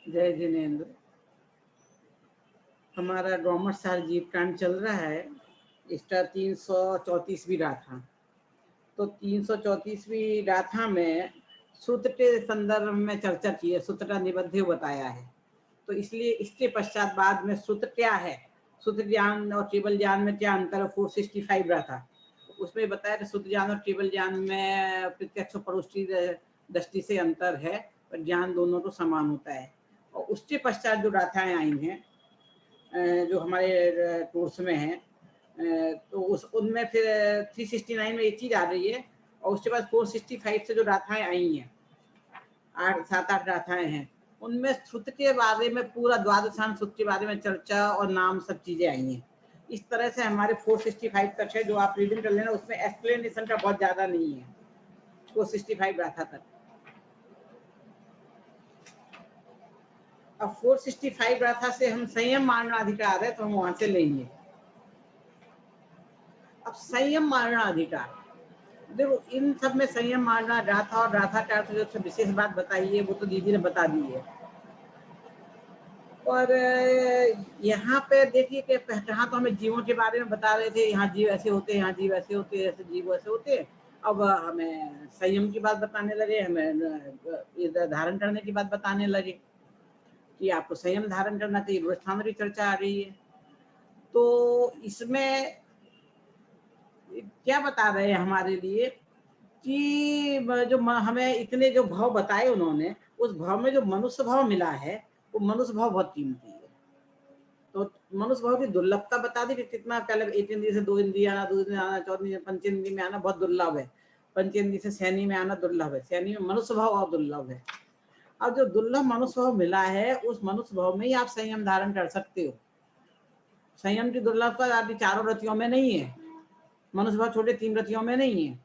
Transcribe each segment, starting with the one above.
जय जिनेन्द्र। हमारा डॉमर सार जीव कांड चल रहा है। इसका 334वीं गाथा। तो 334वीं गाथा में सूत्र के संदर्भ में चर्चा की है, सूत्र का निबंध बताया है। तो इसलिए इसके पश्चात बाद में सूत्र क्या है, सूत्र ज्ञान और केवल ज्ञान में क्या अंतर है, 465 गाथा उसमें बताया कि सूत्र ज्ञान और केवल ज्ञान में प्रत्यक्ष परोक्षी दृष्टि से अंतर है, पर ज्ञान दोनों तो समान होता है। और उसके पश्चात जो गाथाएं आई हैं जो हमारे कोर्स में है, तो उनमें फिर 369 में एक चीज आ रही है, और उसके बाद 465 से जो गाथाएं आई हैं, 7-8 गाथाएं हैं, उनमें सूत्र के बारे में पूरा द्वादशांश सूत्र के बारे में चर्चा और नाम सब चीजें आई हैं। इस तरह से हमारे 465 तक है, जो आप रीडिंग कर लेना, उसमें एक्सप्लेनेशन का बहुत ज्यादा नहीं है 465 गाथा तक। अब 465 गाथा से हम संयम मारना अधिकार है, तो हम वहां से लेंगे। अब संयम मारना अधिकार, देखो इन सब में संयम मारना गाथा और गाथा का अर्थ जो विशेष बात बताई है वो तो दीदी ने बता दी है। और यहाँ पे देखिए कि जहाँ तो हमें जीवों के बारे में बता रहे थे, यहाँ जीव ऐसे होते हैं, यहाँ जीव ऐसे होते हैं, ऐसे जीव ऐसे होते हैं। अब हमें संयम की बात बताने लगे, हमें धारण करने की बात बताने लगे कि आपको संयम धारण करना चाहिए, गृहस्थान की चर्चा आ रही है। तो इसमें क्या बता रहे हैं हमारे लिए कि जो हमें इतने जो भाव बताए उन्होंने, उस भाव में जो मनुष्य भाव मिला है वो मनुष्य भाव बहुत कीमती है। तो मनुष्य भाव की दुर्लभता बता दी कि कितना पहले एक इंद्रिय से 2 इंद्रिय आना, 2 इंद्रिय आना, 4 पंचेंद्रिय में आना बहुत दुर्लभ है, पंचेंद्रिय से सैनी में आना दुर्लभ है, सैनी में मनुष्य भाव और दुर्लभ है। अब जो दुर्लभ मनुष्य भाव मिला है, उस मनुष्य भाव में ही आप संयम धारण कर सकते हो। संयम की दुर्लभता आपकी चारों रतियों में नहीं है, मनुष्य भाव छोटे 3 रतियों में नहीं है,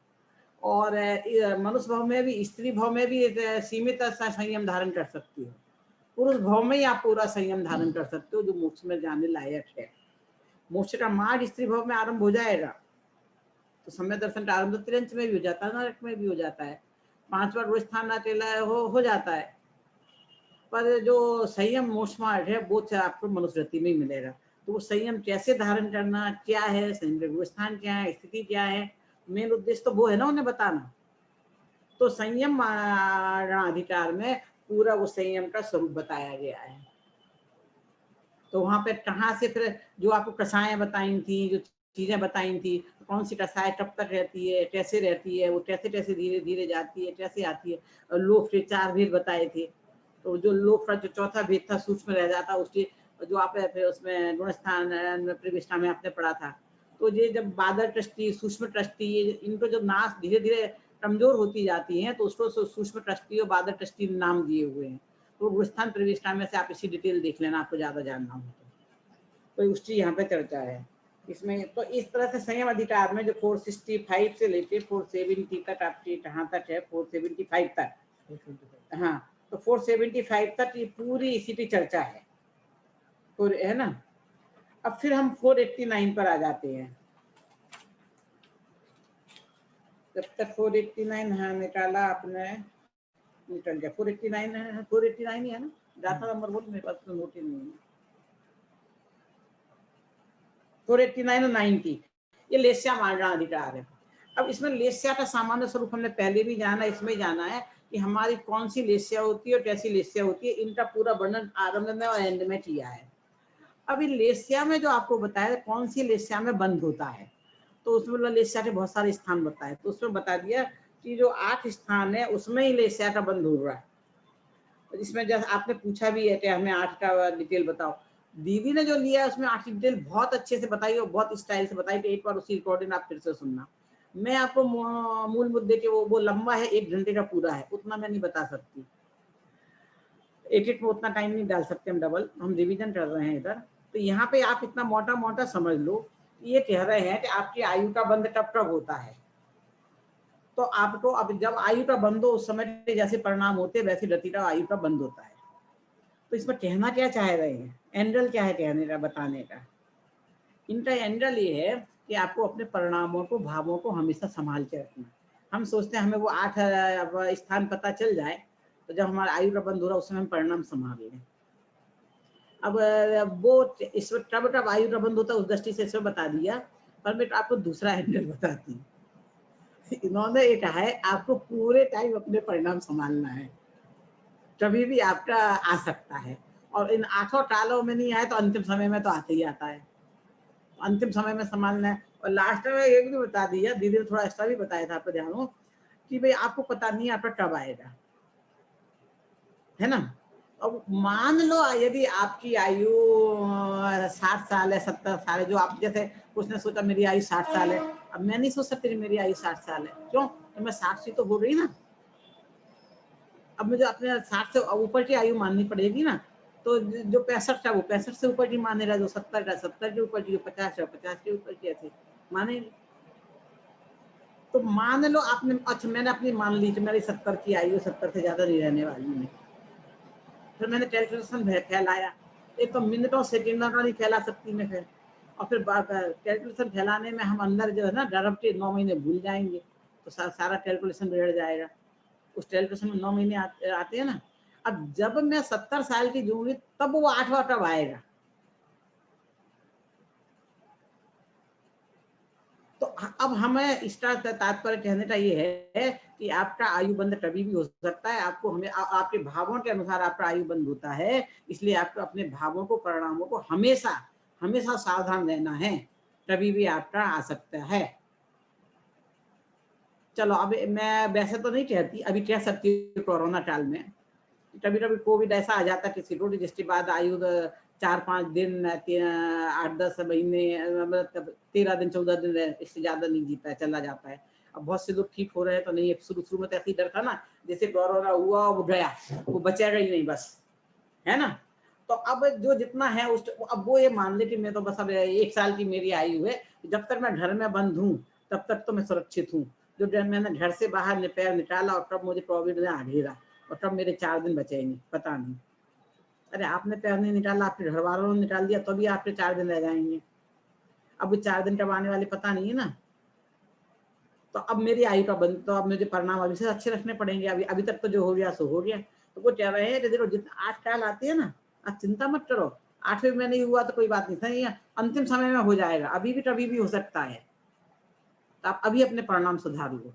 और मनुष्य भाव में भी, स्त्री भाव में भी सीमित संयम धारण कर सकती हो। पुरुष भाव में ही आप पूरा संयम धारण कर सकते हो, जो मोक्ष में जाने लायक है। मोक्ष का मार्ग स्त्री भाव में आरंभ हो जाएगा, तो सम्यक दर्शन का आरंभ त्रियंच में भी हो जाता है, नरक में भी हो जाता है, 5 बार वो स्थान हो जाता है। पर जो संयम मोक्ष मार्ग है वो आपको मनुष्यवृत्ति में ही मिलेगा। तो वो संयम कैसे धारण करना, क्या है संयम का स्थान, क्या है स्थिति, क्या है, मेन उद्देश्य तो वो है ना उन्हें बताना। तो संयम अधिकार में पूरा वो संयम का स्वरूप बताया गया है। तो वहां पे कहाँ से फिर जो आपको कसाएं बताई थी, जो चीजें बताई थी, कौन सी कसाएं कब तक रहती है, कैसे रहती है, वो कैसे कैसे धीरे धीरे जाती है, कैसे आती है, और लोक के 4 भेद बताए थे। तो जो लोक का जो चौथा भेद था सूक्ष्म रह जाता, उसकी जो आप फिर उसमें गुणस्थान प्रतिष्ठा में आपने पढ़ा था। तो ये जब बादल ट्रस्टी, सूक्ष्म ट्रस्टी, इनको जब नाश धीरे धीरे कमजोर होती जाती हैं, तो उसको सूक्ष्म ट्रस्टी और बादल ट्रस्टी नाम दिए हुए हैं। तो गुणस्थान प्रतिष्ठा में से आप इसी डिटेल देख लेना, आपको ज्यादा जानना हो तो उसकी यहाँ पे चर्चा है इसमें। तो इस तरह से संयम अधिकार में जो 465 से लेके 470 तक आपकी कहाँ तक है, 475 तक, हाँ, तो 475 तक ये पूरी इसी की चर्चा है ना। अब फिर हम 489 पर आ जाते हैं। जब तक 489 हाँ निकाला आपने, निकल गया 489 है, 489 ही है ना, डाटा नंबर बोल, मेरे पास तो नोट ही नहीं है। 489 और 90 ये लेस्या मारना अधिकार है। अब इसमें लेस्या का सामान्य स्वरूप हमने पहले भी जाना, इसमें जाना है कि हमारी कौन सी लेस्या होती है और कैसी लेस्या होती है, इनका पूरा वर्णन आरंभ में और एंड में किया है। अभी लेस्या में जो आपको बताया कौन सी लेस्या में बंद होता है, तो उसमें लेस्या के बहुत सारे स्थान बताए, तो उसमें बता दिया कि जो 8 स्थान है उसमें ही लेस्या का बंद हो रहा है। इसमें जैसे आपने पूछा भी है कि हमें 8 का डिटेल बताओ, दीदी ने जो लिया है उसमें 8 डिटेल बहुत अच्छे से बताई और बहुत स्टाइल से बताई, कि एक बार उसकी रिकॉर्डिंग आप फिर से सुनना। मैं आपको मूल मुद्दे के वो लंबा है, 1 घंटे का पूरा है, उतना मैं नहीं बता सकती, एक में उतना टाइम नहीं डाल सकते हम डबल, हम रिवीजन कर रहे हैं इधर। तो यहाँ पे आप इतना मोटा मोटा समझ लो, ये कह रहे हैं कि आपकी आयु का बंध कब कब होता है। तो आपको अब जब आयु का बंध हो उस समय जैसे परिणाम होते वैसे गति का आयु का बंध होता है। तो इसमें कहना क्या चाह रहे हैं, एंगल क्या है कहने का, बताने का, इनका एंगल ये है कि आपको अपने परिणामों को, भावों को हमेशा संभाल के रखना। हम सोचते हैं हमें वो 8 स्थान पता चल जाए, तो जब हमारा आयु का बंध हो रहा है उस समय हम परिणाम संभाल लें, अब वो इसमें टब आयु का बंद होता है, उस दृष्टि से इसमें बता दिया, पर मैं आपको दूसरा एंगल बताती हूँ। इन्होंने ये कहा है आपको पूरे टाइम अपने परिणाम संभालना है, कभी भी आपका आ सकता है, और इन 8 टालों में नहीं आए तो अंतिम समय में तो आते ही आता है, अंतिम समय में संभालना है। और लास्ट में एक भी बता दिया, दीदी ने थोड़ा एक्स्ट्रा भी बताया था, आपको ध्यान हो कि भाई आपको पता नहीं आपका कब आएगा, है ना। अब मान लो यदि आपकी आयु 60 साल है, 70 साल है, जो आप जैसे उसने सोचा मेरी आयु 60 साल है, अब मैं नहीं सोच सकती मेरी आयु 60 साल है, क्यों, तो मैं 60 से तो हो गई ना, अब मुझे अपने 60 से ऊपर की आयु माननी पड़ेगी ना, तो जो 65 का वो 65 से ऊपर की मानेगा, जो 70 का 70 के ऊपर की, जो 50 का 50 के ऊपर की, ऐसे माने। तो मान लो आपने, अच्छा मैंने अपनी मान ली कि मेरी 70 की आयु 70 से ज्यादा नहीं रहने वाली है, फिर मैंने कैलकुलेशन फैलाया, एक तो मिनटों सेकेंडों का नहीं फैला सकती मैं फिर, और फिर कैलकुलेशन फैलाने में हम अंदर जो है ना गर्भ के 9 महीने भूल जाएंगे, तो सारा कैलकुलेशन बिगड़ जाएगा, उस कैलकुलेशन में 9 महीने आते हैं ना। अब जब मैं 70 साल की जूंगी तब वो 8वां कब आएगा, तो अब हमें इसका तात्पर्य कहने का ये है कि आपका आयु बंद कभी भी हो सकता है, आपको हमें आपके भावों के अनुसार आपका आयु बंद होता है, इसलिए आपको अपने भावों को, परिणामों को हमेशा हमेशा सावधान रहना है, कभी भी आपका आ सकता है। चलो अब मैं वैसे तो नहीं कहती, अभी कह सकती हूँ कोरोना काल में कभी कभी कोविड ऐसा आ जाता है किसी को जिसके बाद आयु 4-5 दिन 8-10 महीने, मतलब 13 दिन 14 दिन, इससे ज्यादा नहीं जीता है, चला जाता है। अब बहुत से लोग ठीक हो रहे हैं तो नहीं, शुरू शुरू में तो ऐसी डर था ना, जैसे कोरोना हुआ वो गया, वो बचेगा ही नहीं बस, है ना। तो अब जो जितना है उस, अब वो ये मान ले कि मैं तो बस अब 1 साल की मेरी आयु है, जब तक मैं घर में बंद हूँ तब तक तो मैं सुरक्षित हूँ, जो जब मैंने घर से बाहर पैर निकाला और तब मुझे कोविड ने आ घेरा, और तब मेरे 4 दिन बचेंगे, पता नहीं। अरे आपने पैर नहीं निकाला, आपके घर वालों ने निकाल दिया, तो भी आपके 4 दिन रह जाएंगे, अब वो 4 दिन कब आने वाले पता नहीं है ना। तो अब मेरी आयु का बंद, तो अब मुझे परिणाम अभी से अच्छे रखने पड़ेंगे, अभी अभी तक तो जो हो गया सो हो गया। तो वो कह रहे हैं कि देखो जितना 8 साल आती है ना, आप चिंता मत करो, 8वें में नहीं हुआ तो कोई बात नहीं, सही है, अंतिम समय में हो जाएगा, अभी भी कभी भी हो सकता है, तो आप अभी अपने परिणाम सुधार लो।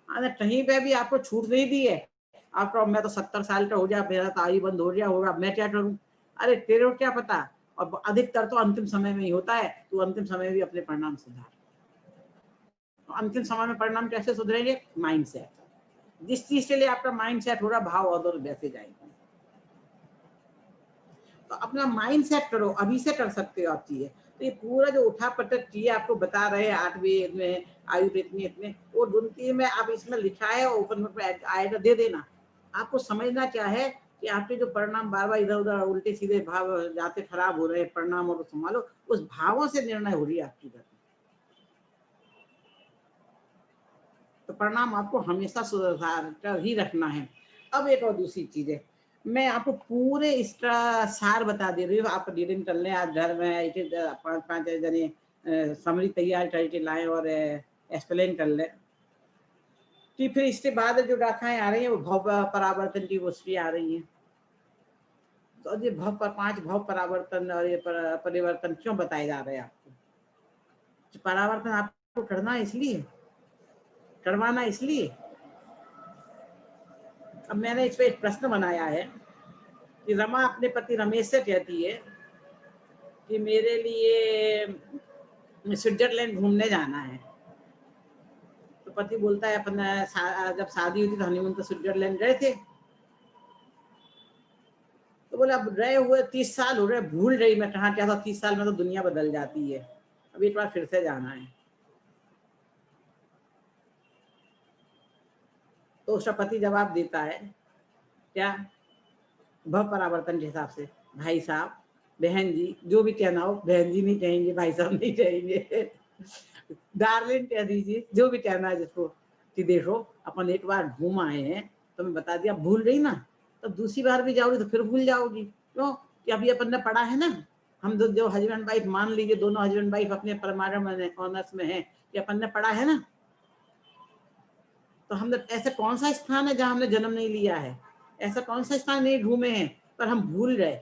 अरे कहीं पे भी आपको छूट नहीं दी है, आपको मैं तो 70 साल का हो गया, मेरा तो आयु बंद हो गया होगा, मैं क्या करूं, अरे तेरे को क्या पता, और अधिकतर तो अंतिम समय में ही होता है, तो अंतिम समय में भी अपने परिणाम सुधार। तो अंतिम समय में परिणाम कैसे सुधरेंगे, माइंड सेट, जिस चीज के लिए आपका माइंड सेट हो रहा, भाव और वैसे जाएंगे। तो अपना माइंड सेट करो, अभी से कर सकते हो आप चीजें। तो ये पूरा जो उठा पटक चीजें आपको बता रहे हैं 8वें में आयु इतनी इतने, वो गिनती में आप इसमें लिखा है, ओपन में आएगा, दे देना। आपको समझना क्या है कि आपके जो परिणाम बार बार इधर उधर उल्टे सीधे भाव जाते खराब हो रहे हैं, परिणाम और संभालो, उस भावों से निर्णय हो रही है आपकी गति। तो परिणाम आपको हमेशा सुधार कर ही रखना है। अब एक और दूसरी चीज है, मैं आपको पूरे इसका सार बता दे रही हूँ, आप रीडिंग कर लें, आप घर में 5-5 जने समरी तैयार करके लाएं और एक्सप्लेन कर लें, कि फिर इसके बाद जो गाथाएं आ रही हैं वो भव परावर्तन की उसकी आ रही हैं। तो ये 5 भव परावर्तन और ये परिवर्तन क्यों बताए जा रहे हैं आपको, परावर्तन आपको करना इसलिए, करवाना इसलिए। अब मैंने इस पे एक प्रश्न बनाया है कि रमा अपने पति रमेश से कहती है कि मेरे लिए स्विट्जरलैंड घूमने जाना है, तो पति बोलता है अपन जब शादी हुई थी तो हनीमून तो स्विट्जरलैंड गए थे, तो बोले अब रहे हुए 30 साल हो गए, भूल गई मैं कहाँ क्या था, 30 साल में तो दुनिया बदल जाती है, अब एक बार फिर से जाना है। तो उसका पति जवाब देता है क्या, भव परावर्तन के हिसाब से, भाई साहब, बहन जी, जो भी कहना हो, बहन जी नहीं कहेंगे, भाई साहब नहीं कहेंगे, डार्लिंग कह दीजिए, जो भी कहना है जिसको, कि देखो अपन एक बार घूम आए हैं, तो मैं बता दिया, भूल गई ना, तो दूसरी बार भी जाओगी तो फिर भूल जाओगी, क्यों, कि अभी अपन ने पढ़ा है ना, हम जो हस्बैंड वाइफ मान लीजिए, दोनों हस्बैंड वाइफ अपने परमाणु ऑनर्स में है, कि अपन ने पढ़ा है ना, तो हमने ऐसे कौन सा स्थान है जहां हमने जन्म नहीं लिया है, ऐसा कौन सा स्थान नहीं घूमे हैं पर हम भूल गए,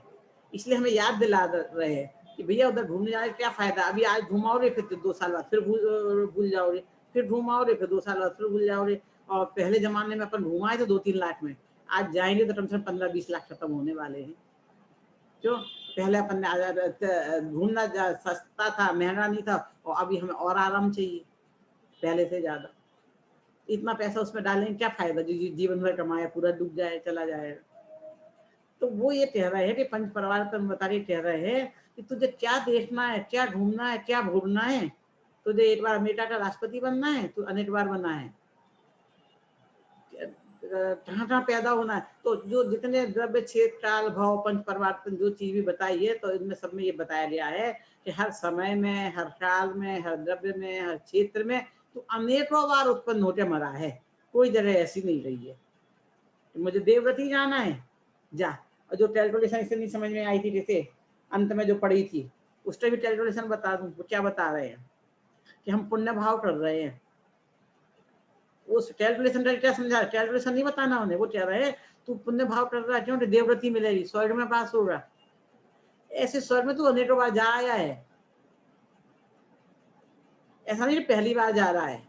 इसलिए हमें याद दिला रहे हैं कि भैया उधर घूमने जाने क्या फायदा, अभी आज घुमाओगे फिर 2 साल बाद फिर भूल जाओगे, फिर घुमाओगे फिर 2 साल बाद फिर भूल जाओगे। और पहले जमाने में अपन घुमाए थे 2-3 लाख में, आज जाएंगे तो कम से कम 15-20 लाख खत्म होने वाले हैं। क्यों? पहले अपन ने घूमना सस्ता था, महंगा नहीं था, और अभी हमें और आराम चाहिए पहले से ज्यादा। इतना पैसा उसमें डालेंगे क्या फायदा, जो जीवन भर कमाया पूरा डूब जाए, चला जाएगा। तो वो ये कह रहे हैं कि पंच परमार्थ बता के कह रहे हैं कि तुझे क्या देखना है, क्या घूमना है, क्या भोगना है। तुझे एक बार अमेरिका का राष्ट्रपति बनना है, तू अनेक बार बनना है, कहाँ पैदा होना है। तो जो जितने द्रव्य क्षेत्र काल भाव पंच परमार्थ जो चीज भी बताई है, तो इनमें सब में ये बताया गया है कि हर समय में, हर काल में, हर द्रव्य में, हर क्षेत्र में तो अनेकों बार उत्पन्न होकर मरा है, कोई जगह ऐसी नहीं रही है। तो मुझे देवव्रती जाना है, जा। और जो कैलकुलेशन इसे नहीं समझ में आई थी, जैसे अंत में जो पढ़ी थी, उसका भी कैलकुलेशन बता दूं। वो क्या बता रहे हैं कि हम पुण्य भाव कर रहे हैं, उस कैलकुलेशन का क्या समझा, कैलकुलेशन नहीं बताना उन्हें। वो कह रहे हैं तू पुण्य भाव कर रहा है, क्यों? देवव्रती मिलेगी, स्वर्ग में पास होगा। ऐसे स्वर्ग में तू अनेकों बार जा आया है, ऐसा नहीं पहली बार जा रहा है।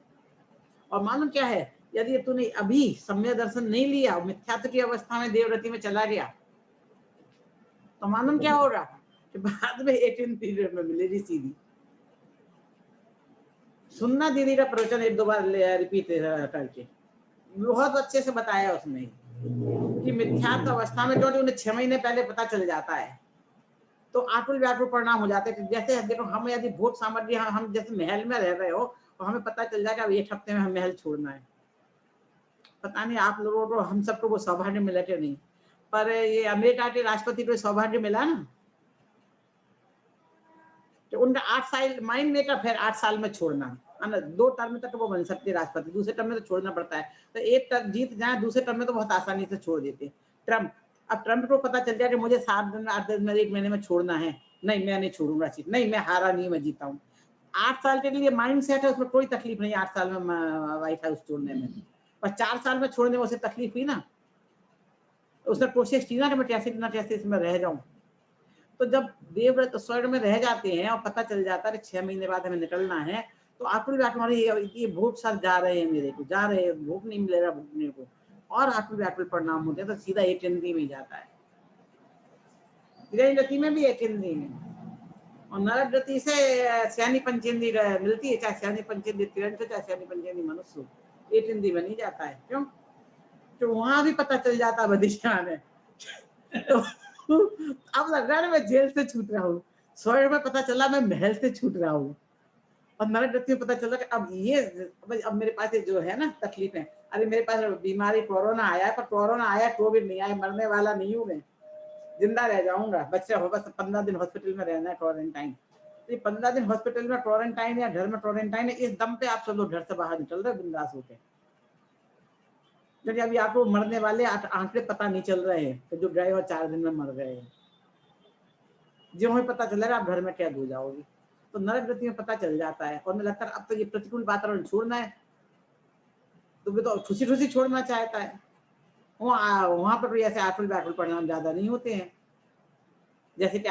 और मालूम क्या है, यदि तूने अभी सम्यक दर्शन नहीं लिया, मिथ्यात्व की अवस्था में देवव्रती में चला गया, तो मालूम क्या होगा कि बाद में 18 पीरियड में मिलेगी सीधी। सुनना दीदी का प्रवचन 1-2 बार रिपीट करके, बहुत अच्छे से बताया उसमें कि मिथ्यात्व अवस्था में क्योंकि उन्हें 6 महीने पहले पता चल जाता है, तो आकुल व्याकुल परिणाम हो जाते हैं। जैसे देखो, हम यदि भोग सामग्री, हम जैसे महल में रह रहे हो, तो हमें पता चल जाएगा अब 1 हफ्ते में हम महल छोड़ना है। पता नहीं आप लोगों को, हम सबको वो सौभाग्य मिला कि नहीं, पर ये अमेरिका के राष्ट्रपति को सौभाग्य मिला ना, तो उनका 8 साल माइंड मेकअप है, 8 साल में छोड़ना है ना। 2 टर्म तक वो बन सकते राष्ट्रपति, दूसरे टर्म में तो छोड़ना पड़ता है। तो एक टर्म जीत जाए, दूसरे टर्म में तो बहुत आसानी से छोड़ देते ट्रम्प। अब ट्रम्प को पता चल गया कि मुझे 7 दिन, 8 दिन में, 1 महीने में छोड़ना है, नहीं मैं नहीं छोड़ूंगा सीट, नहीं मैं हारा नहीं, मैं जीता हूँ। 8 साल के लिए माइंड सेट है, उसमें कोई तकलीफ नहीं 8 साल में व्हाइट हाउस छोड़ने में। पर 4 साल में छोड़ने में उसे तकलीफ हुई ना, उसने कोशिश की ना कि मैं कैसे ना कैसे इसमें रह जाऊं। तो जब देवव्रत स्वर्ग में रह जाते हैं और पता चल जाता है 6 महीने बाद हमें निकलना है, तो आकुल व्याकुल, ये भूख सब जा रहे हैं, मेरे को जा रहे हैं, भूख नहीं मिलेगा भूखने को, और आकुल व्याकुल परिणाम होते हैं, तो सीधा 18 में जाता है। गति में भी 18 में, और नरक गति से सैनी पंचेंदी मिलती है, चाहे सैनी पंचेंदी तिरंत, चाहे सैनी पंचेंदी मनुष्य, 18 में नहीं जाता है। क्यों? तो वहां भी पता चल जाता है बदिशान है। तो अब लग रहा है मैं जेल से छूट रहा हूँ, स्वर्ग में पता चला मैं महल से छूट रहा हूँ, और नरक गति में पता चला कि अब ये, अब मेरे पास जो है ना तकलीफ है, अरे मेरे पास बीमारी कोरोना आया है, पर कोरोना आया, कोविड नहीं आया, मरने वाला नहीं हूँ मैं, जिंदा रह जाऊंगा। बच्चा हो बस 15 दिन हॉस्पिटल में रहना है, क्वारंटाइन। तो 15 दिन हॉस्पिटल में क्वारंटाइन या घर में क्वारंटाइन है, इस दम पे आप सब लोग घर से बाहर निकल रहे बिंदास होकर, क्योंकि अभी आपको मरने वाले आंकड़े पता नहीं चल रहे हैं, तो जो गए वो 4 दिन में मर गए हैं, जो हमें पता चलेगा आप घर में कैद हो जाओगे। तो नरक गति में पता चल जाता है, और मुझे लगता है अब तो ये प्रतिकूल वातावरण छोड़ना है, तो भी तो खुशी खुशी छोड़ना चाहता है। वहां पर भी ऐसे आकुल व्याकुल परिणाम ज्यादा नहीं होते हैं जैसे कि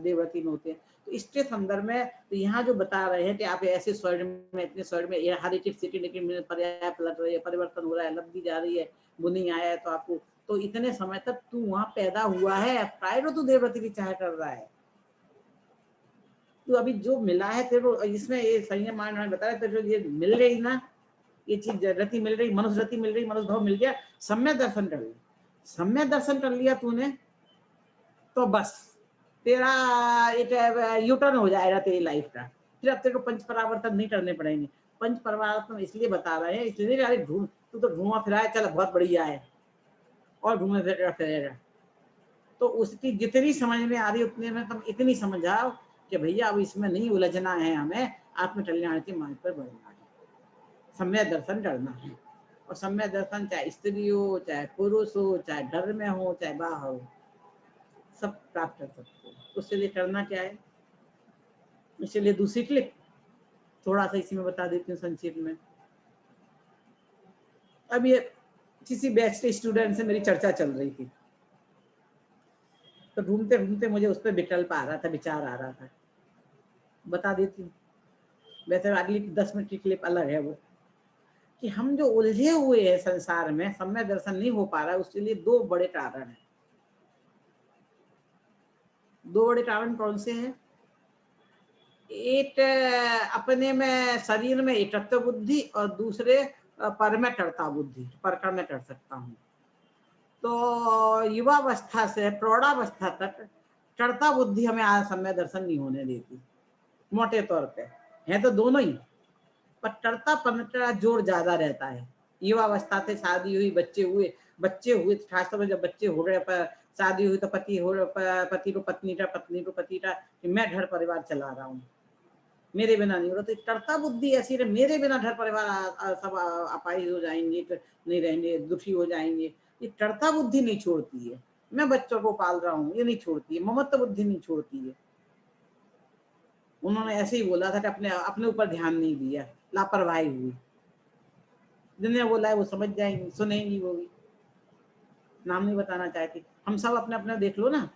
देवव्रती में होते हैं। तो इसके संदर्भ में तो यहाँ जो बता रहे हैं कि आप ऐसे स्वर्ग में, इतने स्वर्ग में, हर एक स्थिति लेकिन पर्याय पलट रही है, परिवर्तन हो रहा है, लब्धि जा रही है, बुनी आया है, तो आपको तो इतने समय तक तू वहां पैदा हुआ है, प्राय तू देवव्रती की चाह कर रहा है। तो अभी जो मिला है तेरे को, इसमें ये संयम मान बता रहे तेरे को, ये मिल गई ना, ये चीज रति मिल रही, मनुष्य रति मिल रही, मनुष्य भाव मिल गया, सम्यक दर्शन कर लिया, सम्यक दर्शन कर लिया तूने, तो बस तेरा एक यूटर्न हो जाएगा तेरी लाइफ का। फिर अब तेरे को पंच परावर्तन नहीं करने पड़ेंगे। पंच परावर्तन इसलिए बता रहे हैं, इसलिए अरे घूम, तू तो घूमा फिराया, चल बहुत बढ़िया है, और घूमे फिरेगा। तो उसकी जितनी समझ में आ रही उतने में तुम इतनी समझाओ कि भैया अब इसमें नहीं उलझना है, हमें आत्म कल्याण के मार्ग पर बढ़ना है, सम्यक दर्शन करना है। और सम्यक दर्शन चाहे स्त्री हो, चाहे पुरुष हो, चाहे घर में हो, चाहे बाहर हो, सब प्राप्त कर सकते हो। उसके लिए करना क्या है, इसलिए दूसरी क्लिप थोड़ा सा इसी में बता देती हूँ संक्षेप में। अब ये किसी बैच के स्टूडेंट से मेरी चर्चा चल रही थी, तो ढूंढते ढूंढते मुझे उस पर विकल्प आ रहा था, विचार आ रहा था, बता देती हूँ। वैसे अगली 10 मिनट की क्लिप अलग है वो, कि हम जो उलझे हुए हैं संसार में, सम्य दर्शन नहीं हो पा रहा है, उसके लिए दो बड़े कारण हैं। दो बड़े कारण कौन से हैं? एक अपने में शरीर में एकत्व बुद्धि, और दूसरे पर में टरता बुद्धि, परकर में कर सकता हूँ। तो युवावस्था से प्रौढ़ावस्था तक टरता बुद्धि हमें आज सम्य दर्शन नहीं होने देती, मोटे तौर पे है तो दोनों ही, पर टरतापन का जोर ज्यादा रहता है। युवावस्था से शादी हुई, बच्चे हुए, खासतौर पर जब बच्चे हो रहे, पर शादी हुई तो पति को पत्नी को पति का, कि मैं घर परिवार चला रहा हूँ, मेरे बिना नहीं हो रहा। तो टरता बुद्धि ऐसी रहे, मेरे बिना घर परिवार सब अपाहिज हो जाएंगे, तो नहीं रहेंगे, दुखी हो जाएंगे। ये टरता बुद्धि नहीं छोड़ती है। मैं बच्चों को पाल रहा हूँ, ये नहीं छोड़ती है। ममत्व बुद्धि नहीं छोड़ती है। उन्होंने ऐसे ही बोला था कि अपने ऊपर ध्यान नहीं दिया, लापरवाही हुई। जिन्हें बोला है वो समझ जाएंगी, सुनेंगी वो भी। नाम नहीं बताना चाहती। हम सब अपने अपने देख लो ना।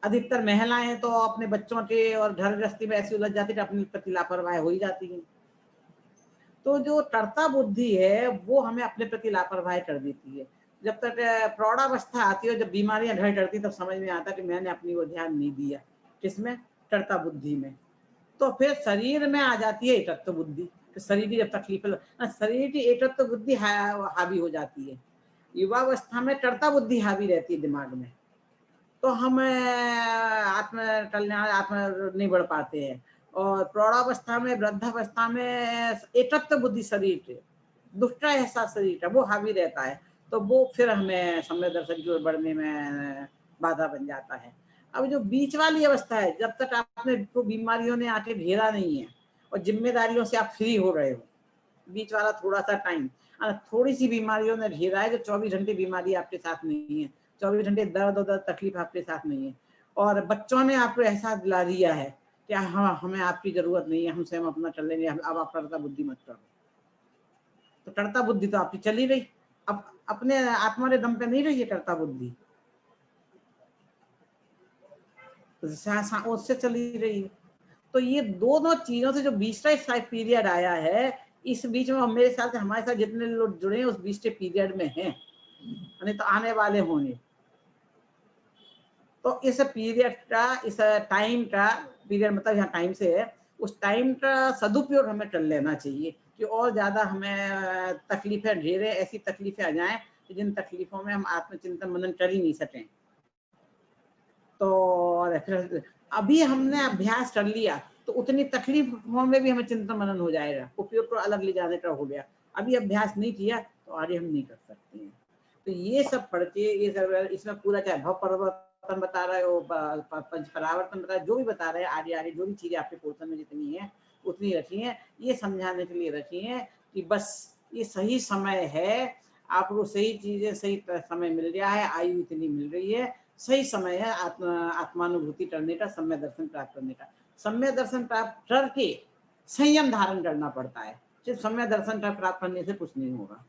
अधिकतर महिलाएं तो अपने बच्चों के और घर गृहस्थी में ऐसी उलझ जाती है कि अपने प्रति लापरवाही हो ही जाती है। तो जो टरता बुद्धि है वो हमें अपने प्रति लापरवाही कर देती है। जब तक प्रौढ़ावस्था आती है, जब बीमारियां घर करती, तब समझ में आता है कि मैंने अपनी वो ध्यान नहीं दिया। किसमें? टरता बुद्धि में। तो फिर शरीर में आ जाती है एकत्व बुद्धि। तो शरीर की जब तकलीफ, शरीर की एकत्व बुद्धि हावी हो जाती है। युवावस्था में टरता बुद्धि हावी रहती है दिमाग में, तो हम आत्म कल्याण, आत्म नहीं बढ़ पाते हैं। और प्रौढ़ावस्था में, वृद्धावस्था में एकत्व बुद्धि शरीर के, दुष्ट ऐसा शरीर का वो हावी रहता है, तो वो फिर हमें सम्य दर्शन की ओर बढ़ने में बाधा बन जाता है। अब जो बीच वाली अवस्था है, जब तक आपने को बीमारियों ने आके घेरा नहीं है और जिम्मेदारियों से आप फ्री हो रहे हो, बीच वाला थोड़ा सा टाइम, थोड़ी सी बीमारियों ने घेरा है, जो 24 घंटे बीमारी आपके साथ नहीं है, 24 घंटे दर्द तकलीफ आपके साथ नहीं है, और बच्चों ने आपको एहसास दिला दिया है कि हाँ, हमें आपकी जरूरत नहीं है, हमसे हम अपना चल लेंगे, अब आप टरता बुद्धि मत करो। तो टरता बुद्धि तो आपकी चली रही, अब अपने आत्मा के दम पे नहीं रही है टरता बुद्धि, उससे चली रही है। तो ये दोनों चीजों से जो 20 पीरियड आया है, इस बीच में मेरे साथ, हमारे साथ जितने लोग जुड़े हैं उस 20 पीरियड में हैं, नहीं तो आने वाले होंगे। तो इस पीरियड का, इस टाइम का, पीरियड मतलब यहाँ टाइम से है, उस टाइम का सदुपयोग हमें कर लेना चाहिए कि और ज्यादा हमें तकलीफें, ढेरे ऐसी तकलीफें आ जाएं जिन तकलीफों में हम आत्मचिंतन मनन कर ही नहीं सकें। तो फिर अभी हमने अभ्यास कर लिया तो उतनी तकलीफों में भी हमें चिंतन मनन हो जाएगा, उपयोग को अलग ले जाने का हो गया। अभी अभ्यास नहीं किया तो आगे हम नहीं कर सकते हैं। तो ये सब पढ़ के, ये सब इसमें पूरा, चाहे भव परिवर्तन बता रहे हो, पंच परावर्तन बता रहे, जो भी बता रहे हैं, आगे आगे जो भी चीजें आपके पोर्शन में जितनी है उतनी रखी है, ये समझाने के लिए रखी है कि बस ये सही समय है, आपको सही चीजें सही समय मिल रहा है, आयु इतनी मिल रही है, सही समय है आत्मानुभूति करने का, सम्य दर्शन प्राप्त करने का। सम्य दर्शन प्राप्त करके संयम धारण करना पड़ता है, सिर्फ सम्य दर्शन प्राप्त करने से कुछ नहीं होगा।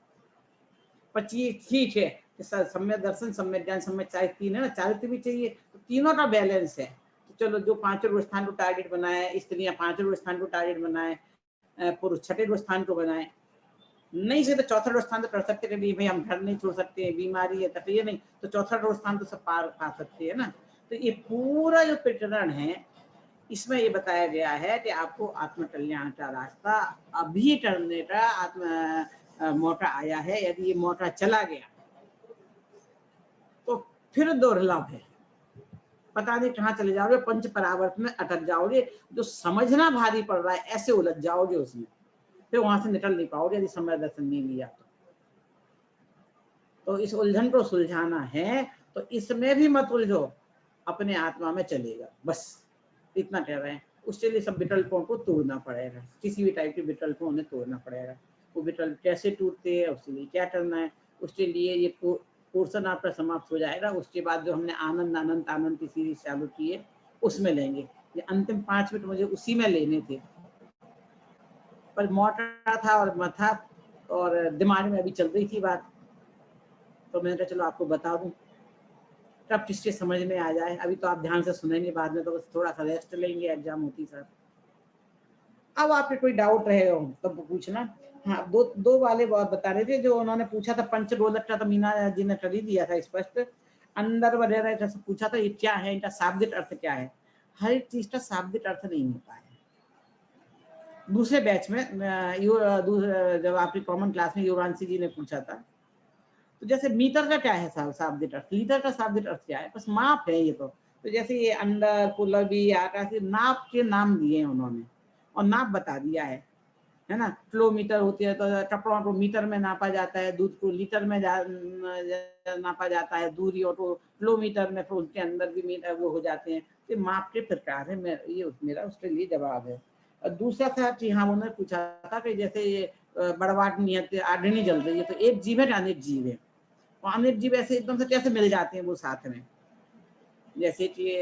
पर ठीक है, सम्य दर्शन, सम्य ज्ञान, सम्य चारित्र तीन है ना, चारित्र भी चाहिए, तो तीनों का बैलेंस है। तो चलो, जो 5वें स्थान को टारगेट बनाए, स्त्रियां 5वें स्थान को टारगेट बनाए, पुरुष 6वें स्थान को बनाए, नहीं से तो 4था स्थान तो कर सकते हैं, भाई हम घर नहीं छोड़ सकते, बीमारी है तक, ये नहीं तो 4था स्थान तो सब पार पा सकते हैं ना। तो ये पूरा जो प्रकरण है, इसमें ये बताया गया है कि आपको आत्म कल्याण का रास्ता अभी करने का मौका आया है। यदि ये मौका चला गया तो फिर दुर्लभ है, पता नहीं कहाँ चले जाओगे, पंच परावर्त में अटक जाओगे, जो समझना भारी पड़ रहा है ऐसे उलझ जाओगे उसमें, फिर वहां से निकल नहीं पाओगे यदि समय दर्शन नहीं लिया तो इस उलझन को सुलझाना है, तो इसमें भी मत उलझो, अपने आत्मा में चलेगा, बस इतना कह रहे हैं। उसके लिए सब विकल्पों को तोड़ना पड़ेगा, किसी भी टाइप के विकल्पों उन्हें तोड़ना पड़ेगा। वो विकल्प कैसे टूटते हैं, उसके लिए क्या करना है, उसके लिए ये पोर्शन आपका समाप्त हो जाएगा। उसके बाद जो हमने आनंद आनंद आनंद की सीरीज चालू की है उसमें लेंगे। ये अंतिम 5 मिनट मुझे उसी में लेने थे, पर मोटा था और मथा और दिमाग में अभी चल रही थी बात, तो मैंने कहा चलो आपको बता दूं। टफ स्टेज समझ में आ जाए। अभी तो आप ध्यान से सुनेंगे, बाद में तो बस थोड़ा सा रेस्ट लेंगे, एग्जाम होती सर। अब आपके कोई डाउट रहे हो तब तो पूछना। हाँ, दो वाले बात बता रहे थे जो उन्होंने पूछा था, पंचगोलक तो मीना जी ने कर ही दिया था स्पष्ट। अंदर वगैरह जैसे पूछा था, ये क्या है, इनका शाब्दिक अर्थ क्या है। हर एक चीज का शाब्दिक अर्थ नहीं होता है। दूसरे बैच में जब आपकी कॉमन क्लास में युवरांशी जी ने पूछा था, तो जैसे मीटर का क्या है शाब्दिक अर्थ, लीटर का शाब्दिक अर्थ क्या है, बस माप है ये तो जैसे ये अंडर, कुलबी, आकाश, नाप के नाम दिए हैं उन्होंने और नाप बता दिया है ना। किलोमीटर होती है तो कपड़ों को मीटर में नापा जाता है, दूध को लीटर में नापा जाता है, दूरी और तो किलोमीटर में, फिर उसके अंदर भी मीटर वो हो जाते हैं। ये माप के प्रकार है। ये मेरा उसके लिए जवाब है। और दूसरा था कि हाँ, उन्होंने पूछा था कि जैसे ये बड़वाट नियत आग्नि जल रही है, तो एक जीव है, अनेक जीव है, और अनेक जीव ऐसे एकदम से कैसे मिल जाते हैं वो साथ में। जैसे कि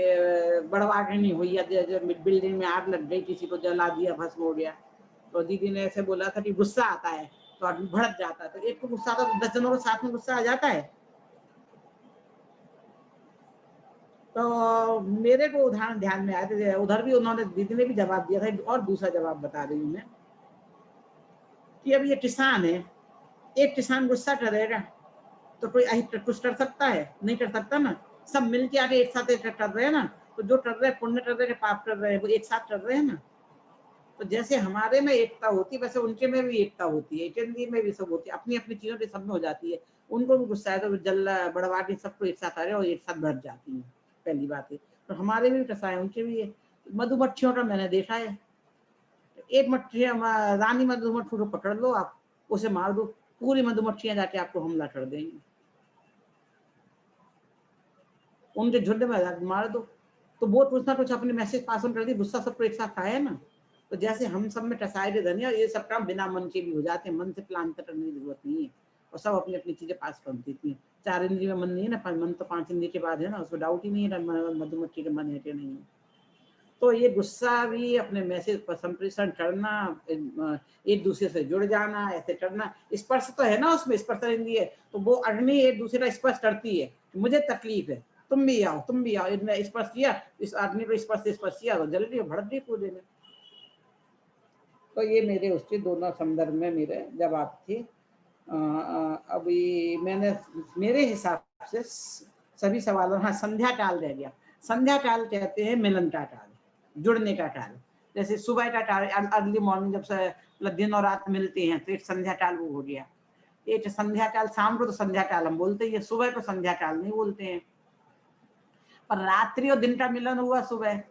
बड़वाघनी हुई है, बिल्डिंग में आग लग गई, किसी को जला दिया, भस्म हो गया, तो दीदी ने ऐसे बोला था कि गुस्सा आता है तो आदमी भड़क जाता है, तो एक को गुस्सा आता है तो 10 जनों को साथ में गुस्सा आ जाता है। तो मेरे को उदाहरण ध्यान में आया था, उधर भी उन्होंने, दीदी ने भी जवाब दिया था, और दूसरा जवाब बता रही हूँ मैं कि अब ये किसान है, एक किसान गुस्सा करेगा तो कोई कुछ कर सकता है, नहीं कर सकता ना। सब मिलके आके एक साथ कर रहे हैं ना, तो जो कर रहे हैं पुण्य कर रहे हैं, पाप कर रहे हैं, वो एक साथ कर रहे हैं ना। तो जैसे हमारे में एकता होती है, वैसे उनके में भी एकता होती है, चंदी में भी सब होती है, अपनी अपनी चीजों के सब में हो जाती है। उनको भी गुस्सा है तो जल बड़वाटी सबको एक साथ आ रहे और एक साथ भर जाती है, पहली बात है। तो हमारे भी कसा है, उनके भी है। मधुमक्खियों का मैंने देखा है, एक मक्खी, रानी मधुमक्खी को पकड़ लो आप, उसे मार दो, पूरी मधुमक्खियां जाके आपको हमला कर देंगी, उनके झुंड में मार दो। तो वो कुछ ना कुछ अपने मैसेज पास ऑन कर दी, गुस्सा सबको एक साथ आया ना। तो जैसे हम सब में टसाए थे धनिया, ये सब काम बिना मन के भी हो जाते हैं, मन से प्लान करने की जरूरत नहीं है। और सब अपनी अपनी चीजें पास कर देती हैं। 4 इंद्रिय में मन नहीं है ना, मन तो 5 इंद्रिय के बाद है ना, उसको डाउट ही नहीं है मधुमक्खी के मन है कि नहीं है। तो ये गुस्सा भी अपने मैसेज पर संप्रेषण करना, एक दूसरे से जुड़ जाना, ऐसे करना, स्पर्श तो है ना उसमें, स्पर्श इंद्रिय, तो वो अग्नि एक दूसरे का स्पर्श करती है, मुझे तकलीफ है, तुम भी आओ, तुम भी आओ, इसने स्पर्श किया, इस आदमी को स्पर्श किया तो जल रही भड़क गई पूरे में। तो ये मेरे उसके दोनों संदर्भ में मेरे जवाब थे। अभी मैंने मेरे हिसाब से सभी सवालों, हाँ संध्या काल रह गया। संध्या काल कहते हैं मिलन का काल, जुड़ने का काल। जैसे सुबह का काल, अर्ली मॉर्निंग, जब से मतलब दिन और रात मिलते हैं तो एक संध्या काल वो हो गया। एक संध्या काल शाम को तो संध्या काल हम बोलते हैं, सुबह को संध्या काल नहीं बोलते हैं। पर रात्रि और दिन का मिलन हुआ सुबह,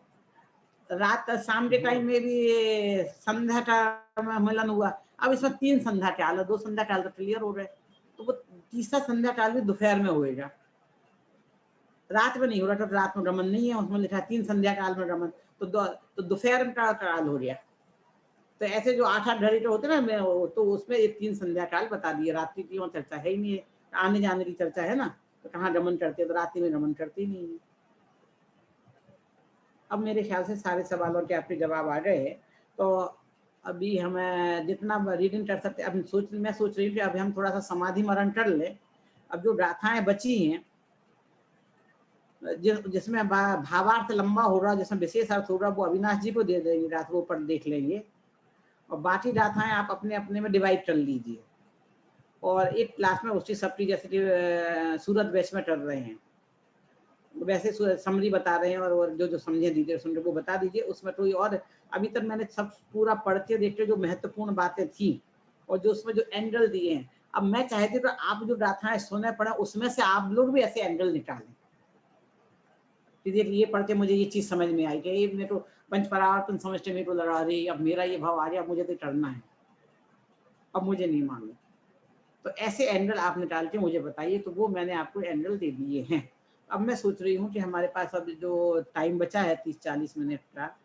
रात शाम के टाइम में भी संध्या का मिलन हुआ। अब इसमें 3 संध्या काल है, 2 संध्या काल तो क्लियर हो गए, तो वो तीसरा संध्या काल भी दोपहर में होएगा, रात में नहीं हो रहा, तो रात में गमन नहीं है, उसमें लिखा 3 संध्या काल में गमन, तो दोपहर का काल हो गया। तो ऐसे जो 8-8 घड़ी के होते ना, तो उसमें ये 3 संध्या काल बता दिए। रात्रि की वहाँ चर्चा है ही नहीं है, आने जाने की चर्चा है ना, तो कहाँ गमन करते, तो रात्रि में गमन करती नहीं है। अब मेरे ख्याल से सारे सवालों के आपके जवाब आ गए। तो अभी हमें जितना रीडिंग कर सकते, अब मैं सोच रही हूँ कि अभी हम थोड़ा सा समाधि मरण कर ले। अब जो गाथाएं बची हैं, जिसमें भावार्थ लंबा होगा, जिसमें विशेष अर्थ होगा, वो अविनाश जी को दे देंगे, रात को पढ़ देख लेंगे, और बाकी गाथाएं आप अपने अपने में डिवाइड कर लीजिए। और एक क्लास में उसकी सबकी, जैसे कि सूरत बैच में कर रहे हैं, वैसे समरी बता रहे हैं, और जो जो समझे दीजिए, सुन वो बता दीजिए। उसमें कोई और, अभी तक मैंने सब पूरा पढ़ के देखते जो महत्वपूर्ण बातें थी, और जो उसमें जो एंगल दिए हैं, अब मैं चाहती तो आप जो गाथाएं सुने पढ़े, उसमें से आप लोग भी ऐसे एंगल निकालें कि ये पढ़ के मुझे ये चीज समझ में आई कि ये मेरे को पंचपरावर्तन समझते मेरे को लगा रही, अब मेरा ये भाव आ गया, अब मुझे तो करना है, अब मुझे नहीं मालूम। तो ऐसे एंगल आप निकाल के मुझे बताइए, तो वो मैंने आपको एंगल दे दिए हैं। अब मैं सोच रही हूँ कि हमारे पास अब जो टाइम बचा है 30-40 मिनट का,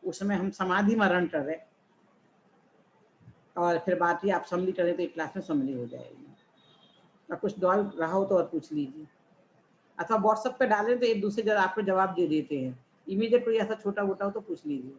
उसमें हम समाधि मरण करें, और फिर बाकी आप समझी करें तो एक क्लास में समझी हो जाएगी। और कुछ डाउट रहा हो तो और पूछ लीजिए, अथवा व्हाट्सएप पे डालें तो एक दूसरे जगह आपको जवाब दे देते हैं। इमीडिएट कोई ऐसा छोटा मोटा हो तो पूछ लीजिए।